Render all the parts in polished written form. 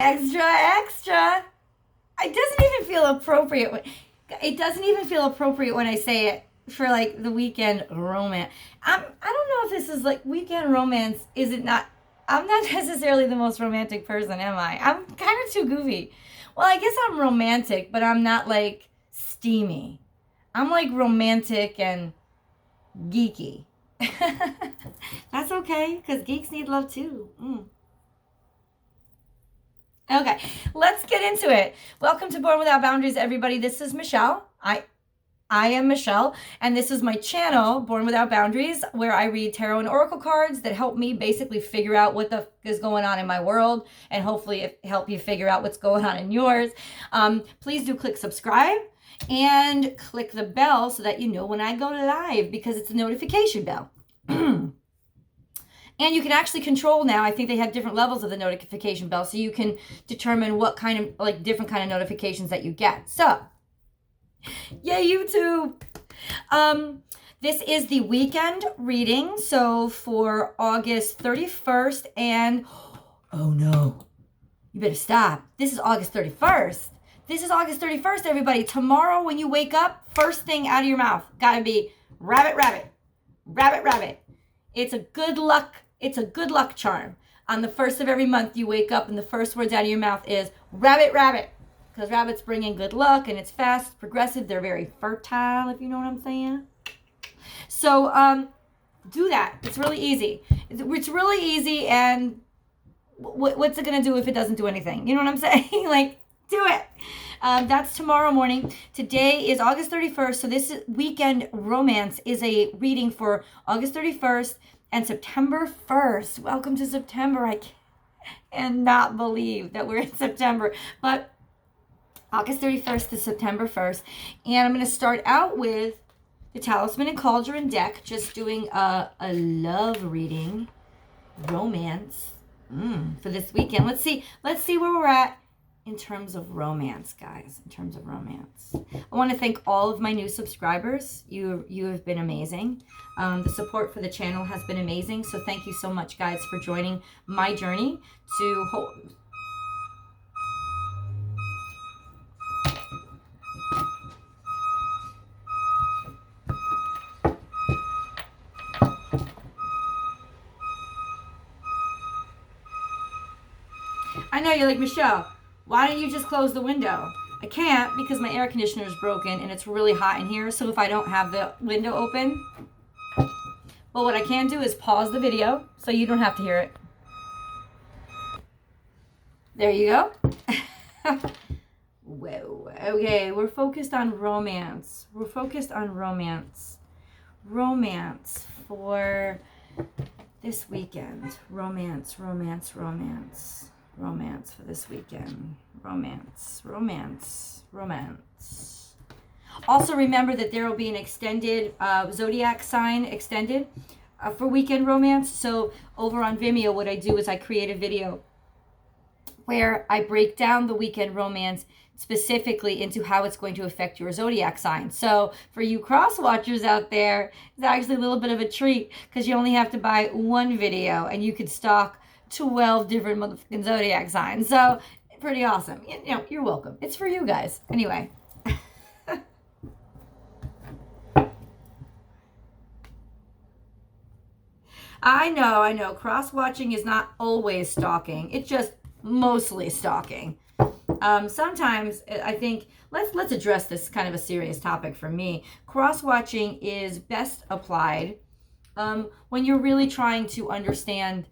Extra, extra. It doesn't even feel appropriate. It doesn't even feel appropriate when I say it for like the weekend romance. I don't know if this is like weekend romance. Is it not? I'm not necessarily the most romantic person, am I? I'm kind of too goofy. Well, I guess I'm romantic, but I'm not like steamy. I'm like romantic and geeky. That's okay, because geeks need love too. Okay, let's get into it. Welcome to Born Without Boundaries, everybody. This is Michelle. I am Michelle, and this is my channel, Born Without Boundaries, where I read tarot and oracle cards that help me basically figure out what the f is going on in my world, and hopefully help you figure out what's going on in yours. Please do click subscribe and click the bell so that you know when I go live, because it's a notification bell. And you can actually control now. I think they have different levels of the notification bell, so you can determine what kind of, like, different kind of notifications that you get. So, yay, YouTube. This is the weekend reading. So for August 31st and, oh no, you better stop. This is August 31st. This is August 31st, everybody. Tomorrow when you wake up, first thing out of your mouth, gotta be rabbit, rabbit, rabbit, rabbit. It's a good luck charm. On the first of every month, you wake up and the first words out of your mouth is rabbit, rabbit. Because rabbits bring in good luck, and it's fast, progressive. They're very fertile, if you know what I'm saying. So do that. It's really easy. It's really easy, and what's it going to do if it doesn't do anything? You know what I'm saying? Like, do it. That's tomorrow morning. Today is August 31st, so this weekend romance is a reading for August 31st and September 1st. Welcome to September. I cannot believe that we're in September, but August 31st to September 1st. And I'm going to start out with the Talisman and Cauldron deck, just doing a love reading, romance, for this weekend. Let's see where we're at in terms of romance, guys, in terms of romance. I want to thank all of my new subscribers. You have been amazing. The support for the channel has been amazing. So thank you so much, guys, for joining my journey to I know, you're like, Michelle, why don't you just close the window? I can't, because my air conditioner is broken and it's really hot in here. So if I don't have the window open, well, what I can do is pause the video so you don't have to hear it. There you go. Whoa. Okay, we're focused on romance. We're focused on romance. Romance for this weekend. Romance, romance, romance. Romance for this weekend. Romance, romance, romance. Also remember that there will be an extended zodiac sign extended for weekend romance. So over on Vimeo, what I do is I create a video where I break down the weekend romance specifically into how it's going to affect your zodiac sign. So for you cross watchers out there, it's actually a little bit of a treat, because you only have to buy one video and you could stalk 12 different motherfucking zodiac signs. So pretty awesome. You know, you're welcome. It's for you guys. Anyway. I know. Cross-watching is not always stalking. It's just mostly stalking. Sometimes I think, let's address this kind of a serious topic for me. Cross-watching is best applied when you're really trying to understand,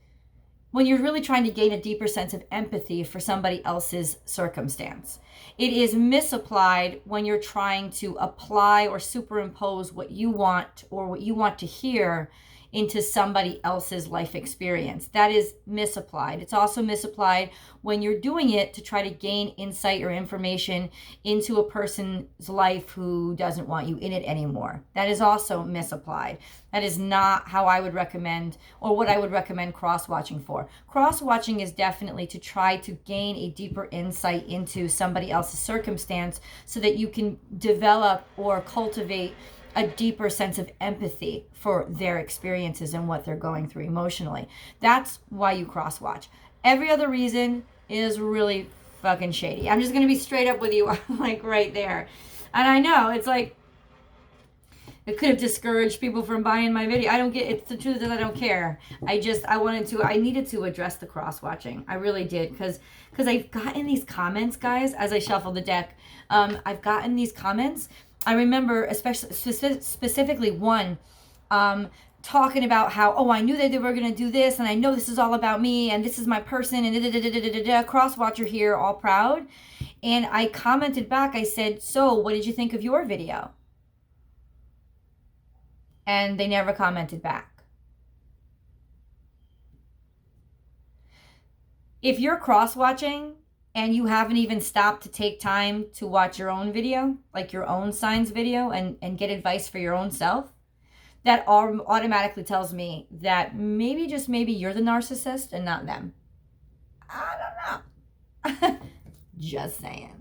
when you're really trying to gain a deeper sense of empathy for somebody else's circumstance. It is misapplied when you're trying to apply or superimpose what you want or what you want to hear into somebody else's life experience. That is misapplied. It's also misapplied when you're doing it to try to gain insight or information into a person's life who doesn't want you in it anymore. That is also misapplied. That is not how I would recommend, or what I would recommend cross-watching for. Cross-watching is definitely to try to gain a deeper insight into somebody else's circumstance so that you can develop or cultivate a deeper sense of empathy for their experiences and what they're going through emotionally. That's why you cross-watch. Every other reason, is really fucking shady. I'm just going to be straight up with you, like right there. And I know it's like, it could have discouraged people from buying my video. I don't get, it's the truth that I don't care. I needed to address the cross watching. I really did. Because I've gotten these comments, guys, as I shuffle the deck. I've gotten these comments. I remember especially specifically one talking about how, oh, I knew that they were going to do this, and I know this is all about me, and this is my person, and cross watcher here, all proud. And I commented back, I said, so what did you think of your video? And they never commented back. If you're cross-watching and you haven't even stopped to take time to watch your own video, like your own signs video, and get advice for your own self, that automatically tells me that maybe, just maybe, you're the narcissist and not them. I don't know. Just saying.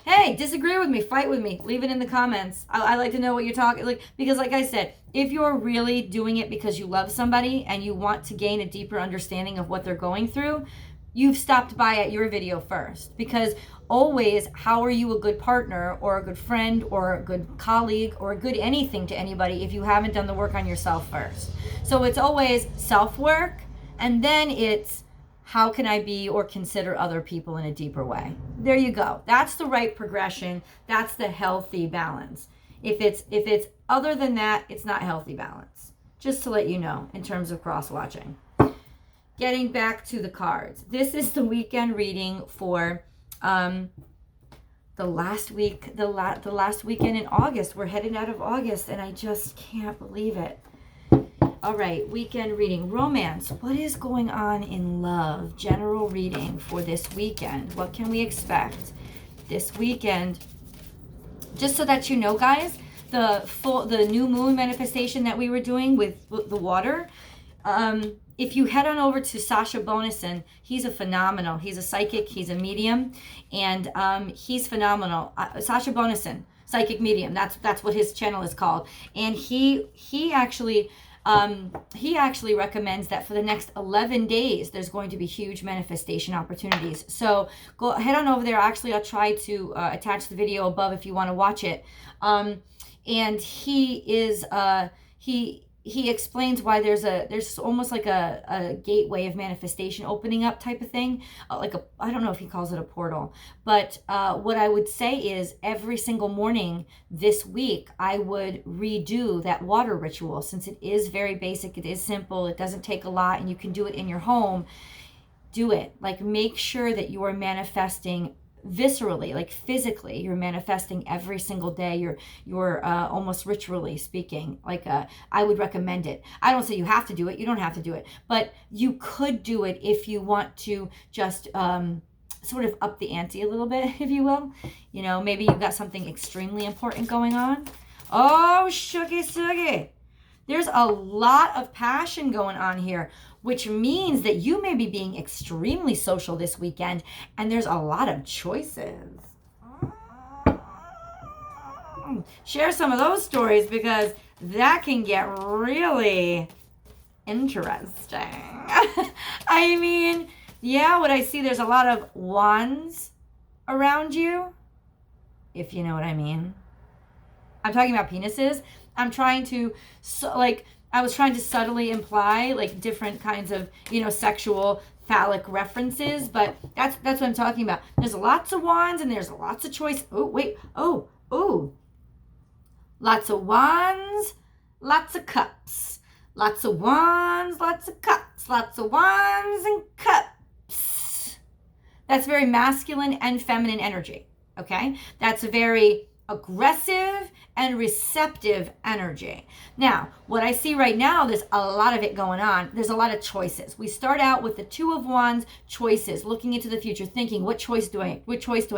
Hey, disagree with me, fight with me, leave it in the comments. I like to know what you're talking, like, because like I said, if you're really doing it because you love somebody and you want to gain a deeper understanding of what they're going through, you've stopped by at your video first. Because always, how are you a good partner or a good friend or a good colleague or a good anything to anybody if you haven't done the work on yourself first? So it's always self-work, and then it's, how can I be or consider other people in a deeper way? There you go. That's the right progression. That's the healthy balance. If it's other than that, it's not healthy balance. Just to let you know, in terms of cross-watching. Getting back to the cards. This is the weekend reading for the last week, the last weekend in August. We're heading out of August, and I just can't believe it. All right, weekend reading. Romance. What is going on in love? General reading for this weekend. What can we expect this weekend? Just so that you know, guys, the new moon manifestation that we were doing with the water. If you head on over to Sasha Bonasin, he's a phenomenal. He's a psychic. He's a medium, and he's phenomenal. Sasha Bonasin, psychic medium. That's what his channel is called. And he actually recommends that for the next 11 days, there's going to be huge manifestation opportunities. So go head on over there. Actually, I'll try to attach the video above if you want to watch it. And he explains why there's almost like a gateway of manifestation opening up type of thing. I don't know if he calls it a portal, but what I would say is every single morning this week, I would redo that water ritual, since it is very basic, it is simple, it doesn't take a lot, and you can do it in your home. Do it. Like, make sure that you are manifesting viscerally, like physically. You're manifesting every single day. You're almost ritually speaking. Like, I would recommend it. I don't say you have to do it. You don't have to do it, but you could do it if you want to just sort of up the ante a little bit, if you will. You know, maybe you've got something extremely important going on. Oh, shooky. There's a lot of passion going on here, which means that you may be being extremely social this weekend, and there's a lot of choices. Share some of those stories, because that can get really interesting. I mean, yeah, what I see, there's a lot of wands around you, if you know what I mean. I'm talking about penises. I'm trying to, I was trying to subtly imply like different kinds of, sexual phallic references, but that's what I'm talking about. There's lots of wands and there's lots of choice. Oh, wait. Oh. Lots of wands, lots of cups. Lots of wands, lots of cups. Lots of wands and cups. That's very masculine and feminine energy, okay? That's very aggressive and receptive energy. Now, what I see right now, there's a lot of it going on. There's a lot of choices. We start out with the Two of Wands, choices, looking into the future, thinking, what choice do I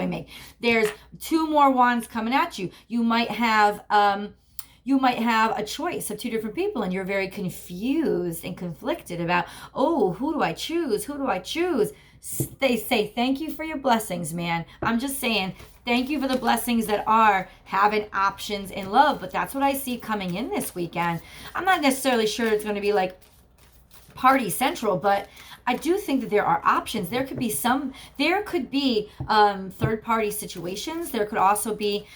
make? There's two more wands coming at you. You might have a choice of two different people, and you're very confused and conflicted about, oh, who do I choose? They say, thank you for your blessings, man. I'm just saying, thank you for the blessings that are having options in love. But that's what I see coming in this weekend. I'm not necessarily sure it's going to be like party central, but I do think that there are options. There could be third-party situations. There could also be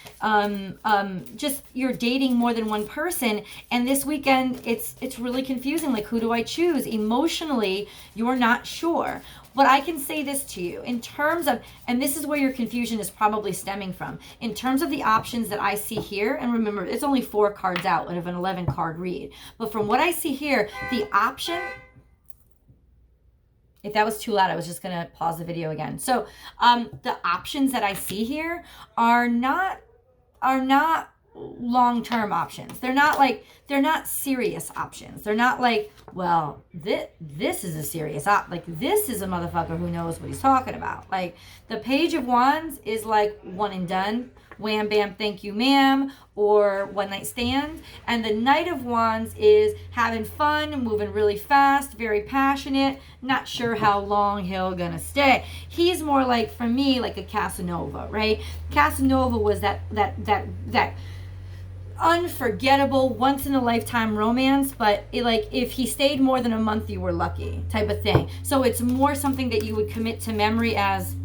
just you're dating more than one person, and this weekend it's really confusing. Like, who do I choose? Emotionally, you're not sure. But I can say this to you in terms of, and this is where your confusion is probably stemming from, in terms of the options that I see here, and remember, it's only 4 cards out out of an 11 card read. But from what I see here, the option, if that was too loud, I was just going to pause the video again. So the options that I see here are not long-term options. They're not serious options. They're not like, well, this is a serious like this is a motherfucker who knows what he's talking about. Like, the Page of Wands is like one and done, wham bam thank you ma'am, or one night stand. And the Knight of Wands is having fun, moving really fast, very passionate, not sure how long he'll gonna stay. He's more like, for me, like a Casanova, right? Casanova was that unforgettable, once in a lifetime romance, but like, if he stayed more than a month, you were lucky type of thing. So it's more something that you would commit to memory as,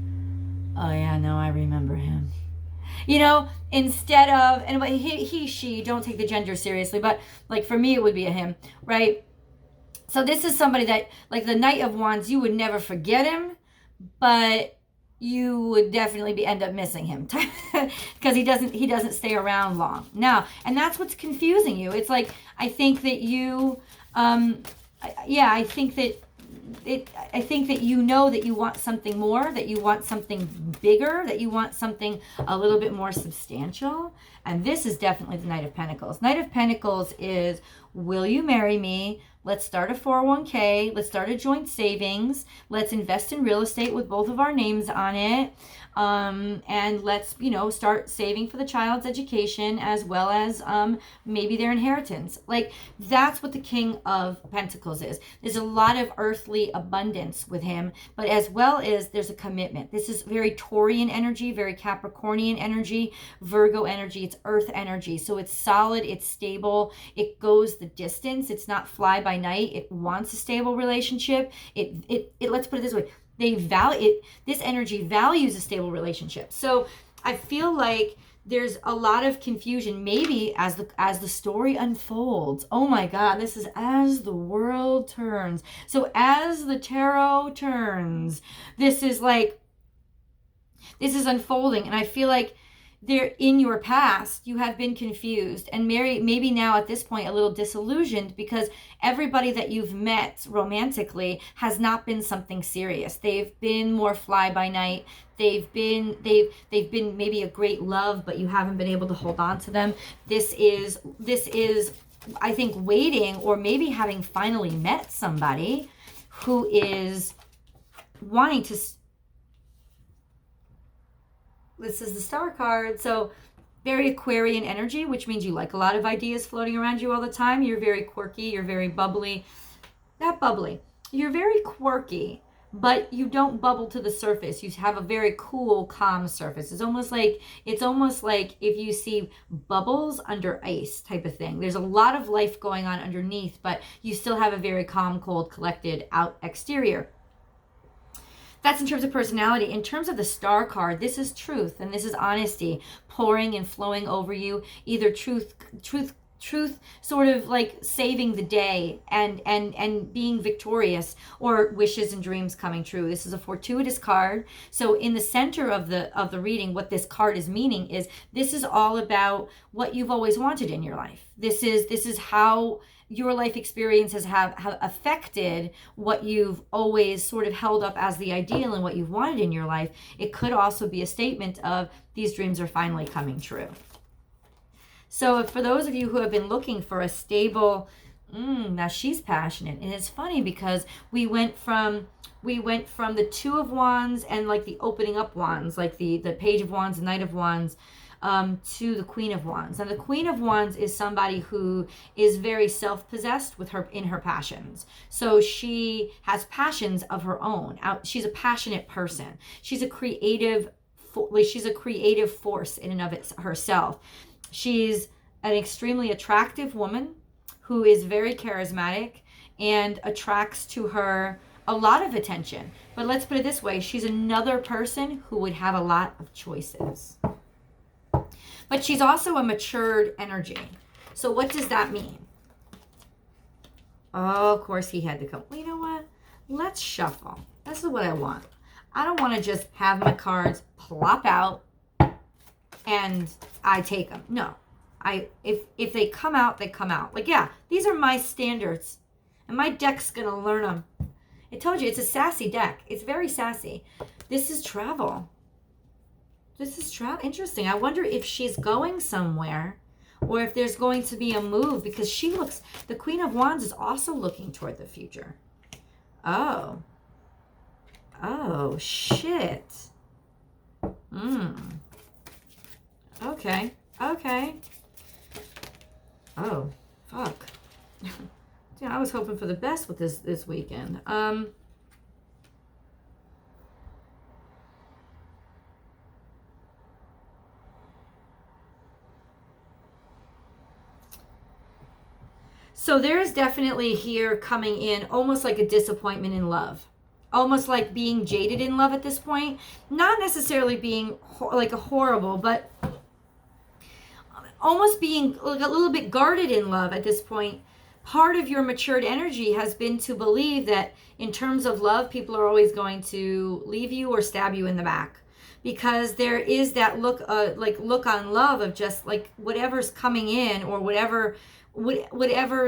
oh yeah, no, I remember him. You know, instead of, and she, don't take the gender seriously, but like for me, it would be a him, right? So this is somebody that, like the Knight of Wands, you would never forget him, but you would definitely end up missing him because he doesn't stay around long. Now, and that's what's confusing you. It's like, I think that you, I think that you know that you want something more, that you want something bigger, that you want something a little bit more substantial. And this is definitely the Knight of Pentacles. Knight of Pentacles is, will you marry me? Let's start a 401k. Let's start a joint savings. Let's invest in real estate with both of our names on it. And let's, start saving for the child's education as well as maybe their inheritance. Like, that's what the King of Pentacles is. There's a lot of earthly abundance with him, but as well as there's a commitment. This is very Taurian energy, very Capricornian energy, Virgo energy. It's earth energy. So it's solid, it's stable, it goes the distance. It's not fly by night. It wants a stable relationship. It let's put it this way. They value it. This energy values a stable relationship. So I feel like there's a lot of confusion, maybe as the story unfolds. Oh my God, this is as the world turns. So as the tarot turns, this is unfolding, and I feel like there, in your past, you have been confused and maybe now at this point a little disillusioned, because everybody that you've met romantically has not been something serious. They've been more fly by night. They've been maybe a great love, but you haven't been able to hold on to them. This is I think waiting, or maybe having finally met somebody who is wanting to. This is the Star card. So very Aquarian energy, which means you like a lot of ideas floating around you all the time. You're very quirky. You're very bubbly. Not bubbly. You're very quirky, but you don't bubble to the surface. You have a very cool, calm surface. It's almost like if you see bubbles under ice type of thing. There's a lot of life going on underneath, but you still have a very calm, cold, collected out exterior. That's in terms of personality. In terms of the Star card, this is truth and this is honesty pouring and flowing over you. Either truth sort of like saving the day and being victorious, or wishes and dreams coming true. This is a fortuitous card. So in the center of the reading, what this card is meaning is this is all about what you've always wanted in your life. This is how your life experiences have affected what you've always sort of held up as the ideal and what you've wanted in your life. It could also be a statement of these dreams are finally coming true. So for those of you who have been looking for a stable, now she's passionate. And it's funny because we went from the Two of Wands and like the opening up wands, like the Page of Wands, the Knight of Wands, to the Queen of Wands. And the Queen of Wands is somebody who is very self-possessed in her passions. So she has passions of her own. She's a passionate person. She's a creative force in and of herself. She's an extremely attractive woman who is very charismatic and attracts to her a lot of attention. But let's put it this way, she's another person who would have a lot of choices. But she's also a matured energy. So what does that mean? Oh, of course he had to come. Well, you know what? Let's shuffle. This is what I want. I don't want to just have my cards plop out and I take them. No. If they come out, they come out. Like, yeah, these are my standards. And my deck's going to learn them. I told you, it's a sassy deck. It's very sassy. This is travel. This is travel. Interesting. I wonder if she's going somewhere or if there's going to be a move, because she looks, the Queen of Wands is also looking toward the future. Oh. Oh, shit. Okay. Okay. Oh, fuck. Yeah, I was hoping for the best with this weekend. So there is definitely here coming in almost like a disappointment in love. Almost like being jaded in love at this point. Not necessarily being like a horrible, but almost being like a little bit guarded in love at this point. Part of your matured energy has been to believe that in terms of love, people are always going to leave you or stab you in the back. Because there is that look on love of just like whatever's coming in or whatever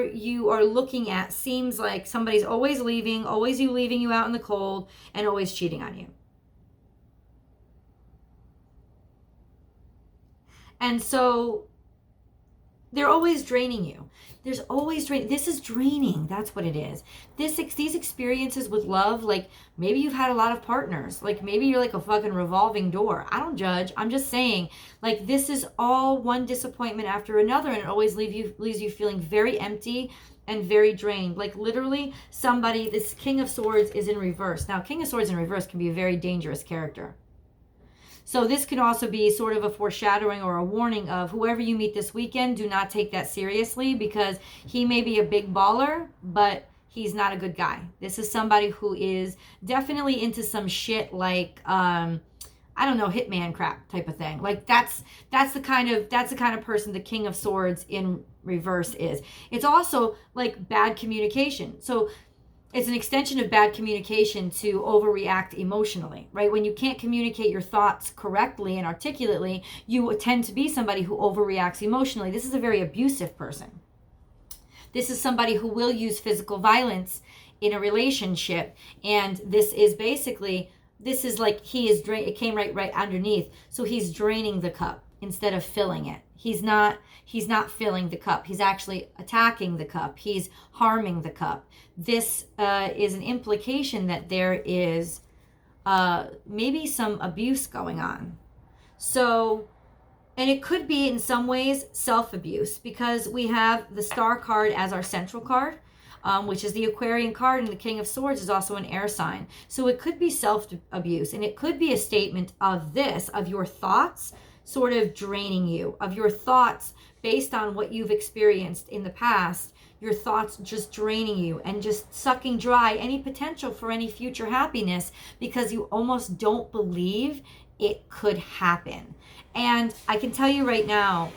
you are looking at seems like somebody's always leaving you out in the cold and always cheating on you. And so they're always draining you. There's always this is draining. That's what it is. These experiences with love, like maybe you've had a lot of partners. Like maybe you're like a fucking revolving door. I don't judge. I'm just saying, like, this is all one disappointment after another, and it always leaves you feeling very empty and very drained. Like literally this King of Swords is in reverse. Now, King of Swords in reverse can be a very dangerous character. So this can also be sort of a foreshadowing or a warning of whoever you meet this weekend, do not take that seriously, because he may be a big baller, but he's not a good guy. This is somebody who is definitely into some shit like, I don't know, hitman crap type of thing. Like that's the kind of person the King of Swords in reverse is. It's also like bad communication. So it's an extension of bad communication to overreact emotionally, right? When you can't communicate your thoughts correctly and articulately, you tend to be somebody who overreacts emotionally. This is a very abusive person. This is somebody who will use physical violence in a relationship. And this is like it came right underneath. So he's draining the cup instead of filling it. He's not filling the cup. He's actually attacking the cup. He's harming the cup. This is an implication that there is maybe some abuse going on. So, and it could be in some ways self-abuse, because we have the Star card as our central card, which is the Aquarian card, and the King of Swords is also an air sign. So it could be self-abuse, and it could be a statement of your thoughts sort of draining you, of your thoughts based on what you've experienced in the past, your thoughts just draining you and just sucking dry any potential for any future happiness, because you almost don't believe it could happen. And I can tell you right now,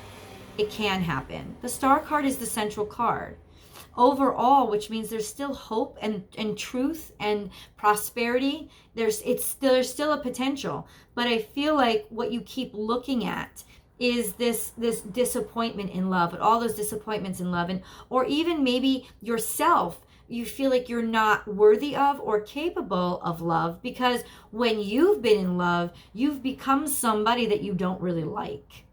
it can happen. The Star card is the central card. Overall, which means there's still hope and truth and prosperity. There's still a potential. But I feel like what you keep looking at is this disappointment in love, all those disappointments in love, and or even maybe yourself. You feel like you're not worthy of or capable of love, because when you've been in love, you've become somebody that you don't really like.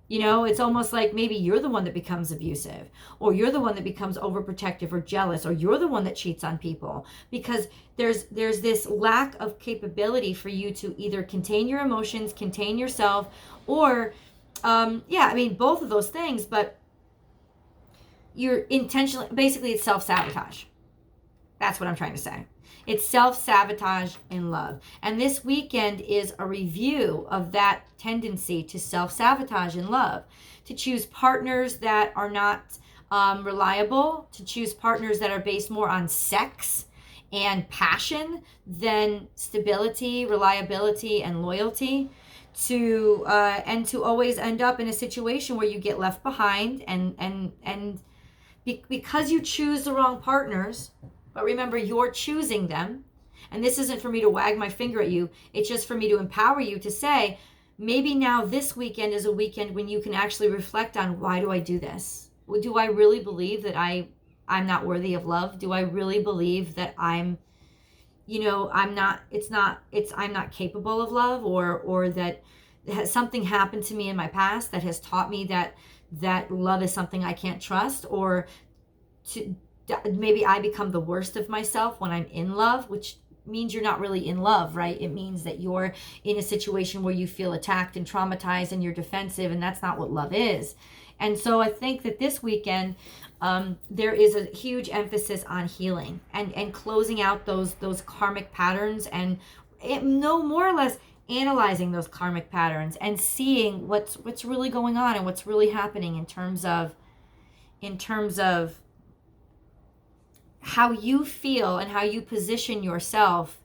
You know, it's almost like maybe you're the one that becomes abusive, or you're the one that becomes overprotective or jealous, or you're the one that cheats on people, because there's this lack of capability for you to either contain your emotions, contain yourself, or both of those things, but you're intentionally, basically it's self-sabotage. That's what I'm trying to say. It's self-sabotage in love. And this weekend is a review of that tendency to self-sabotage in love, to choose partners that are not reliable, to choose partners that are based more on sex and passion than stability, reliability, and loyalty, to and to always end up in a situation where you get left behind, and because you choose the wrong partners. But remember, you're choosing them. And this isn't for me to wag my finger at you. It's just for me to empower you to say, maybe now this weekend is a weekend when you can actually reflect on, why do I do this? Do I really believe that I'm not worthy of love? Do I really believe that I'm not capable of love, or that something happened to me in my past that has taught me that love is something I can't trust, or maybe I become the worst of myself when I'm in love, which means you're not really in love, right? It means that you're in a situation where you feel attacked and traumatized and you're defensive, and that's not what love is. And so I think that this weekend, there is a huge emphasis on healing and closing out those karmic patterns, and more or less analyzing those karmic patterns and seeing what's really going on and what's really happening in terms of how you feel and how you position yourself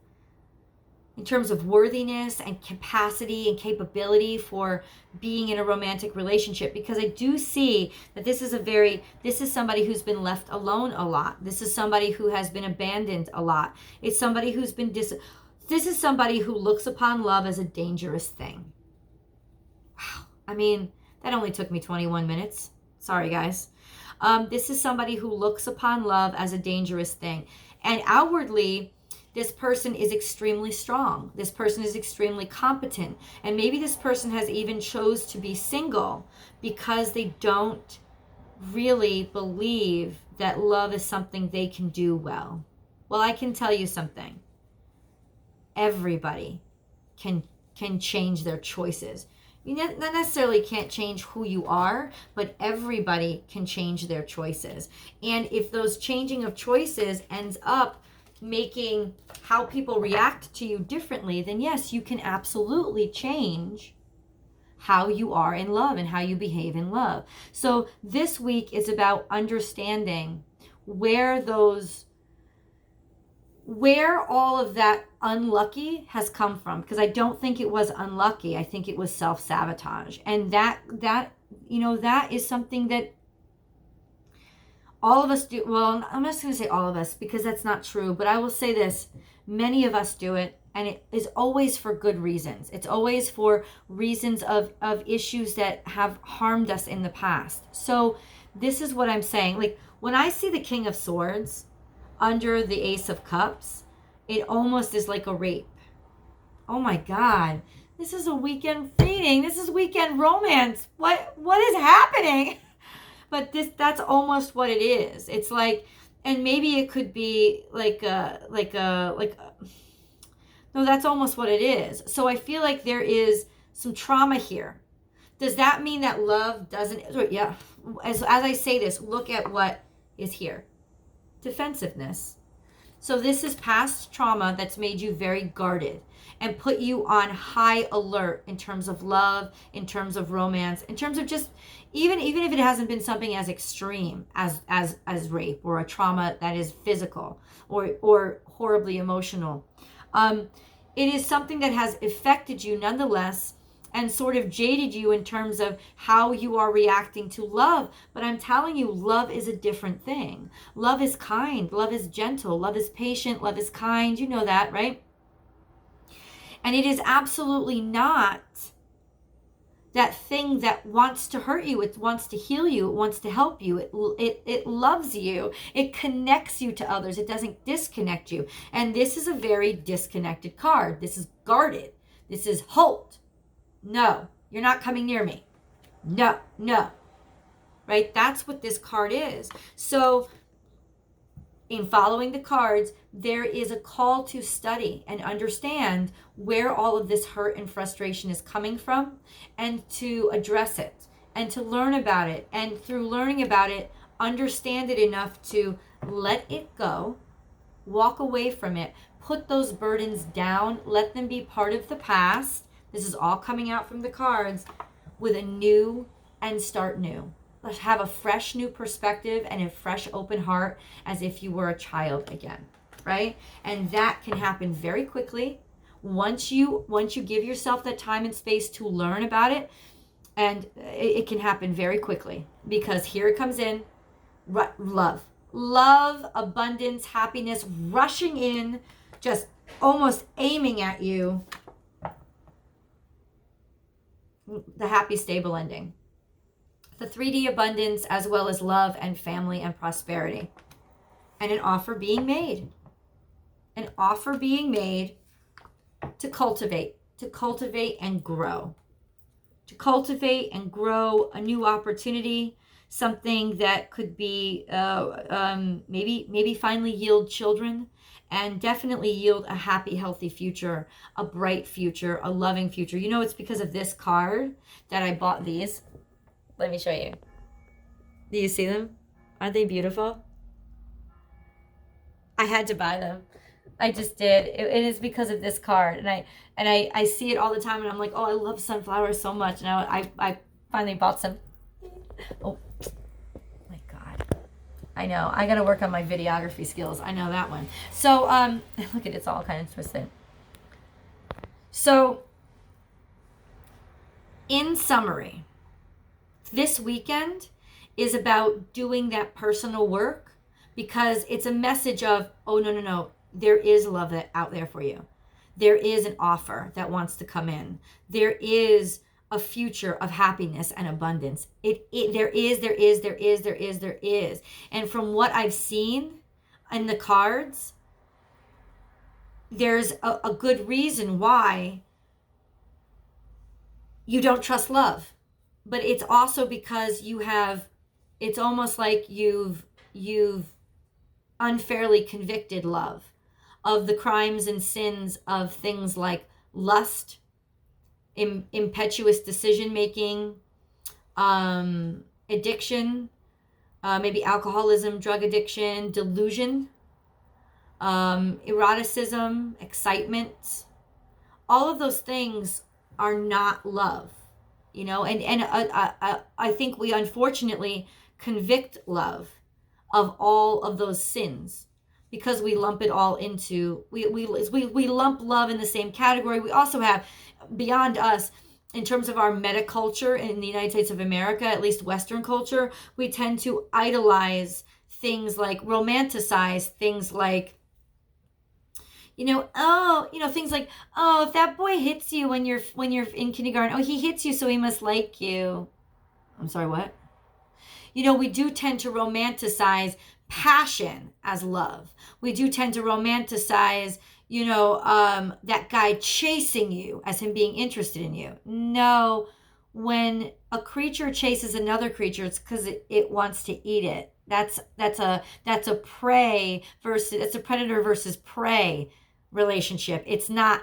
in terms of worthiness and capacity and capability for being in a romantic relationship. Because I do see that this is somebody who's been left alone a lot. This is somebody who has been abandoned a lot. It's somebody who's been this is somebody who looks upon love as a dangerous thing. Wow. I mean, that only took me 21 minutes. Sorry, guys. This is somebody who looks upon love as a dangerous thing. And outwardly, this person is extremely strong. This person is extremely competent. And maybe this person has even chose to be single because they don't really believe that love is something they can do well. Well, I can tell you something. Everybody can change their choices. You not necessarily can't change who you are, but everybody can change their choices. And if those changing of choices ends up making how people react to you differently, then yes, you can absolutely change how you are in love and how you behave in love. So this week is about understanding where all of that unlucky has come from, because I don't think it was unlucky. I think it was self-sabotage. And that is something that all of us do. Well, I'm not going to say all of us, because that's not true, but I will say this: many of us do it, and it is always for good reasons. It's always for reasons of issues that have harmed us in the past. So this is what I'm saying. Like, when I see the King of Swords under the Ace of Cups, it almost is like a rape. Oh my God. This is a weekend reading. This is weekend romance. What is happening? But that's almost what it is. It's like, and maybe it could be no, that's almost what it is. So I feel like there is some trauma here. Does that mean that love doesn't? Yeah. As I say this, look at what is here. Defensiveness. So this is past trauma that's made you very guarded and put you on high alert in terms of love, in terms of romance, in terms of just even if it hasn't been something as extreme as rape or a trauma that is physical or horribly emotional. It is something that has affected you nonetheless and sort of jaded you in terms of how you are reacting to love. But I'm telling you, love is a different thing. Love is kind. Love is gentle. Love is patient. Love is kind. You know that, right? And it is absolutely not that thing that wants to hurt you. It wants to heal you. It wants to help you. It loves you. It connects you to others. It doesn't disconnect you. And this is a very disconnected card. This is guarded. This is halt. No, you're not coming near me. No. Right? That's what this card is. So in following the cards, there is a call to study and understand where all of this hurt and frustration is coming from, and to address it and to learn about it. And through learning about it, understand it enough to let it go, walk away from it, put those burdens down, let them be part of the past. This is all coming out from the cards, with a new and start new. Let's have a fresh new perspective and a fresh open heart, as if you were a child again. right? And that can happen very quickly once you give yourself that time and space to learn about it. And it can happen very quickly, because here it comes in. Love, abundance, happiness, rushing in, just almost aiming at you. The happy, stable ending. The 3D abundance, as well as love and family and prosperity. And an offer being made. An offer being made to cultivate and grow. To cultivate and grow a new opportunity, something that could be maybe finally yield children, and definitely yield a happy, healthy future, a bright future, a loving future. You know, it's because of this card that I bought these. Let me show you. Do you see them? Aren't they beautiful? I had to buy them. I just did. It is because of this card, and I see it all the time, and I'm like, oh, I love sunflowers so much. And I finally bought some. Oh my God, I know. I got to work on my videography skills. I know that one. So look at it, it's all kind of twisted. So, in summary, this weekend is about doing that personal work, because it's a message of, oh, no. There is love out there for you. There is an offer that wants to come in. There is a future of happiness and abundance. There is. And from what I've seen in the cards, there's a good reason why you don't trust love. But it's also because it's almost like you've unfairly convicted love of the crimes and sins of things like lust, impetuous decision making, addiction, maybe alcoholism, drug addiction, delusion, eroticism, excitement. All of those things are not love, and I think we unfortunately convict love of all of those sins, because we lump it all into, we lump love in the same category. We also have, beyond us, in terms of our meta culture in the United States of America, at least Western culture, we tend to idolize things, like romanticize things like, things like, oh, if that boy hits you when you're in kindergarten, oh, he hits you, so he must like you. I'm sorry, what? We do tend to romanticize passion as love. We do tend to romanticize, that guy chasing you as him being interested in you. No, when a creature chases another creature, it's because it wants to eat it. That's a prey versus, it's a predator versus prey relationship. It's not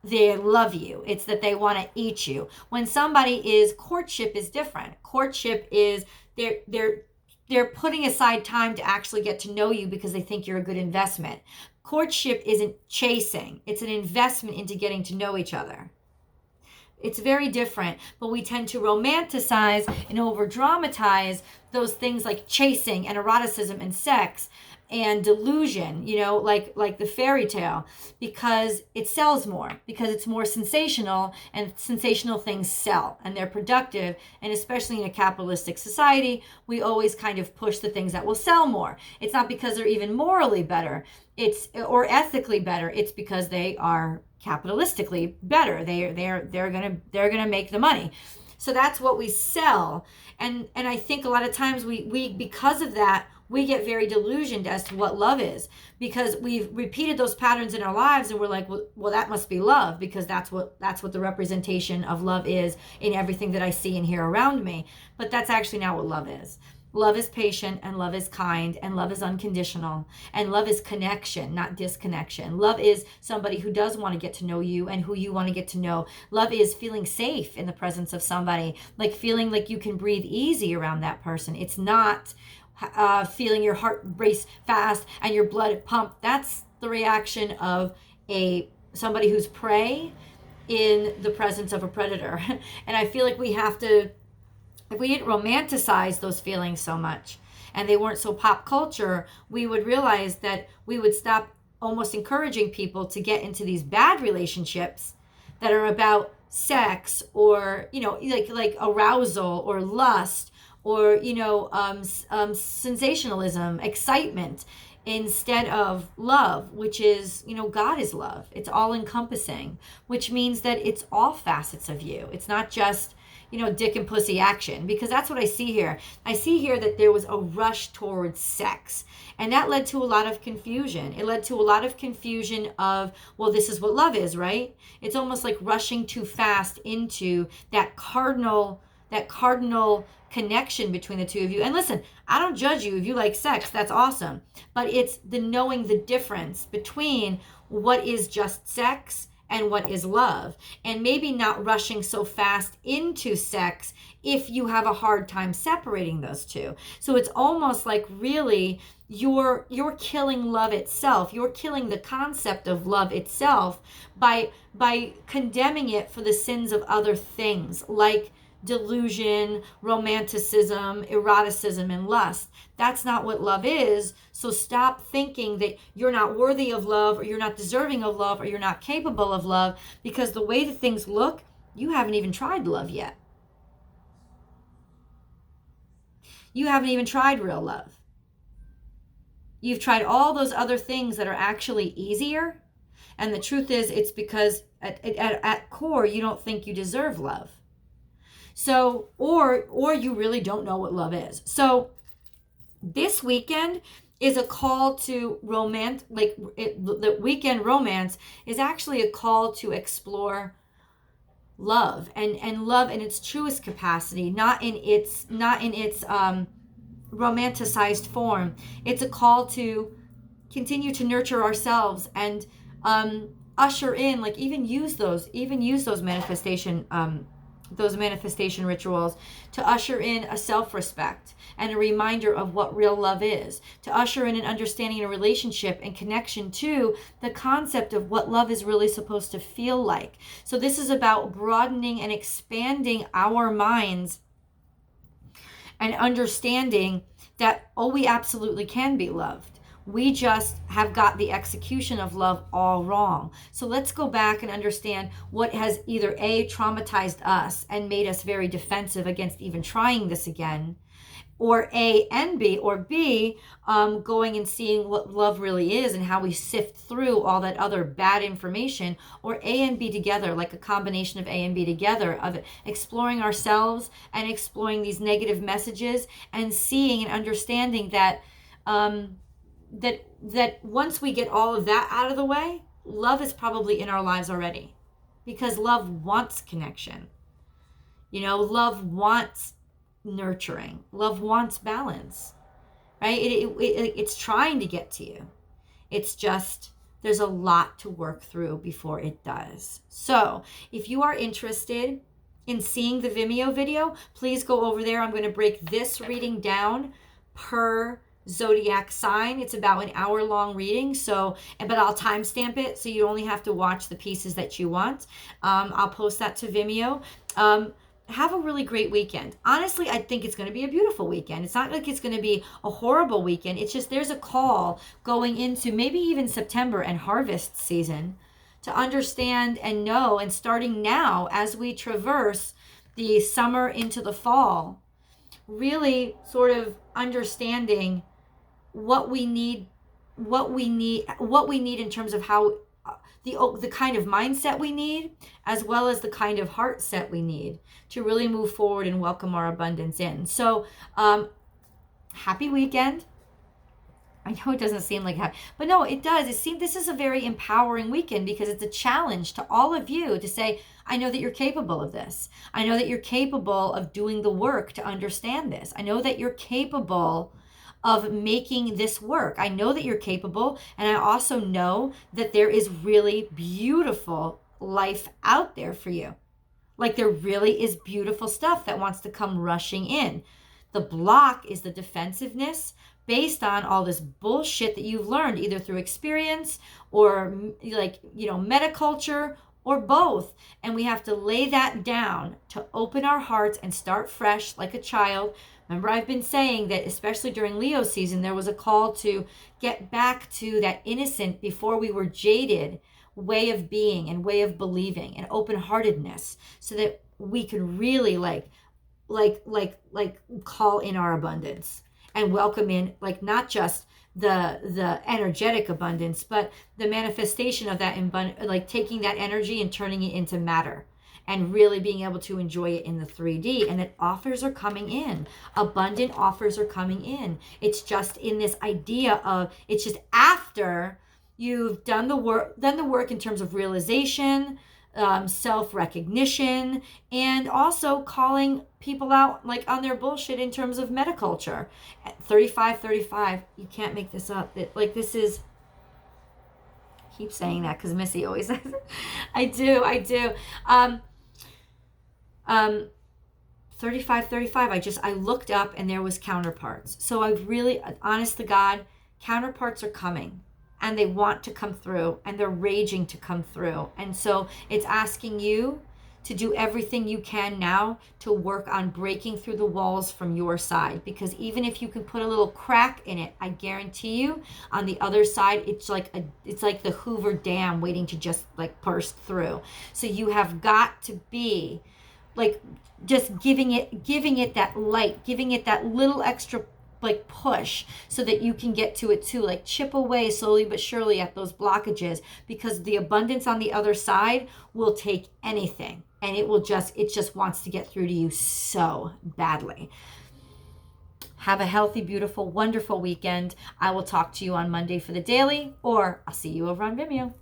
they love you. It's that they want to eat you. When courtship is different. Courtship is they're putting aside time to actually get to know you because they think you're a good investment. Courtship isn't chasing. It's an investment into getting to know each other. It's very different, but we tend to romanticize and over-dramatize those things like chasing and eroticism and sex and delusion, like the fairy tale, because it sells more, because it's more sensational, and sensational things sell and they're productive. And especially in a capitalistic society, we always kind of push the things that will sell more. It's not because they're even morally better, or ethically better. It's because they are capitalistically better. They're gonna make the money. So that's what we sell. And I think a lot of times we because of that, we get very delusioned as to what love is, because we've repeated those patterns in our lives, and we're like, well, that must be love, because that's what the representation of love is in everything that I see and hear around me. But that's actually not what love is. Love is patient, and love is kind, and love is unconditional, and love is connection, not disconnection. Love is somebody who does want to get to know you and who you want to get to know. Love is feeling safe in the presence of somebody, like feeling like you can breathe easy around that person. It's not feeling your heart race fast and your blood pump. That's the reaction of somebody who's prey in the presence of a predator. And I feel like we have to, if we didn't romanticize those feelings so much and they weren't so pop culture, we would realize that we would stop almost encouraging people to get into these bad relationships that are about sex, or like arousal or lust, or sensationalism, excitement, instead of love, which is, God is love. It's all encompassing, which means that it's all facets of you. It's not just dick and pussy action, because that's what I see here. I see here that there was a rush towards sex, and that led to a lot of confusion. It led to a lot of confusion of, well, this is what love is, right? It's almost like rushing too fast into that cardinal connection between the two of you. And listen, I don't judge you if you like sex. That's awesome. But it's the knowing the difference between what is just sex and what is love, and maybe not rushing so fast into sex if you have a hard time separating those two. So it's almost like really you're killing love itself. You're killing the concept of love itself by condemning it for the sins of other things like delusion, romanticism, eroticism, and lust. That's not what love is. So stop thinking that you're not worthy of love, or you're not deserving of love, or you're not capable of love, because the way that things look, you haven't even tried love yet. You haven't even tried real love. You've tried all those other things that are actually easier. And the truth is, it's because at core, you don't think you deserve love. So, or you really don't know what love is. So this weekend is a call to romance, the weekend romance is actually a call to explore love, and love in its truest capacity, not in its romanticized form. It's a call to continue to nurture ourselves and usher in, like even use those manifestation rituals to usher in a self-respect and a reminder of what real love is, to usher in an understanding in a relationship and connection to the concept of what love is really supposed to feel like. So this is about broadening and expanding our minds and understanding that, we absolutely can be loved. We just have got the execution of love all wrong. So let's go back and understand what has either A, traumatized us and made us very defensive against even trying this again, or A and B, or B, going and seeing what love really is and how we sift through all that other bad information, or A and B together, like a combination of A and B together, of exploring ourselves and exploring these negative messages and seeing and understanding that that once we get all of that out of the way, love is probably in our lives already, because love wants connection. Love wants nurturing. Love wants balance, right? It's trying to get to you. It's just, there's a lot to work through before it does. So if you are interested in seeing the Vimeo video, please go over there. I'm going to break this reading down per zodiac sign. It's about an hour-long reading, but I'll timestamp it so you only have to watch the pieces that you want. I'll post that to Vimeo. Have a really great weekend. Honestly, I think it's going to be a beautiful weekend. It's not like it's going to be a horrible weekend. It's just there's a call going into maybe even September and harvest season to understand and know, and starting now as we traverse the summer into the fall, really sort of understanding what we need in terms of how the kind of mindset we need, as well as the kind of heart set we need to really move forward and welcome our abundance in. So happy weekend. I know it doesn't seem like happy, but no, it does. This is a very empowering weekend, because it's a challenge to all of you to say, I know that you're capable of this. I know that you're capable of doing the work to understand this. I know that you're capable of making this work. I know that you're capable, and I also know that there is really beautiful life out there for you. Like, there really is beautiful stuff that wants to come rushing in. The block is the defensiveness based on all this bullshit that you've learned, either through experience or metaculture, or both. And we have to lay that down to open our hearts and start fresh like a child. Remember, I've been saying that especially during Leo season, there was a call to get back to that innocent, before we were jaded, way of being and way of believing and open-heartedness, so that we could really like call in our abundance and welcome in, like, not just the energetic abundance, but the manifestation of that, like taking that energy and turning it into matter and really being able to enjoy it in the 3D. And that offers are coming in. Abundant offers are coming in. It's just in this idea of, it's just after you've done the work in terms of realization, self-recognition, and also calling people out like on their bullshit in terms of metaculture. At 35, you can't make this up. Like, this is, I keep saying that because Missy always says it. I do. 35, I looked up and there was counterparts. So I really, honest to God, counterparts are coming. And they want to come through, and they're raging to come through. And so it's asking you to do everything you can now to work on breaking through the walls from your side. Because even if you can put a little crack in it, I guarantee you on the other side, it's like the Hoover Dam waiting to just like burst through. So you have got to be like just giving it that light, giving it that little extra like push, so that you can get to it too. Like, chip away slowly but surely at those blockages, because the abundance on the other side will take anything, and it just wants to get through to you so badly. Have a healthy, beautiful, wonderful weekend. I will talk to you on Monday for the daily, or I'll see you over on Vimeo.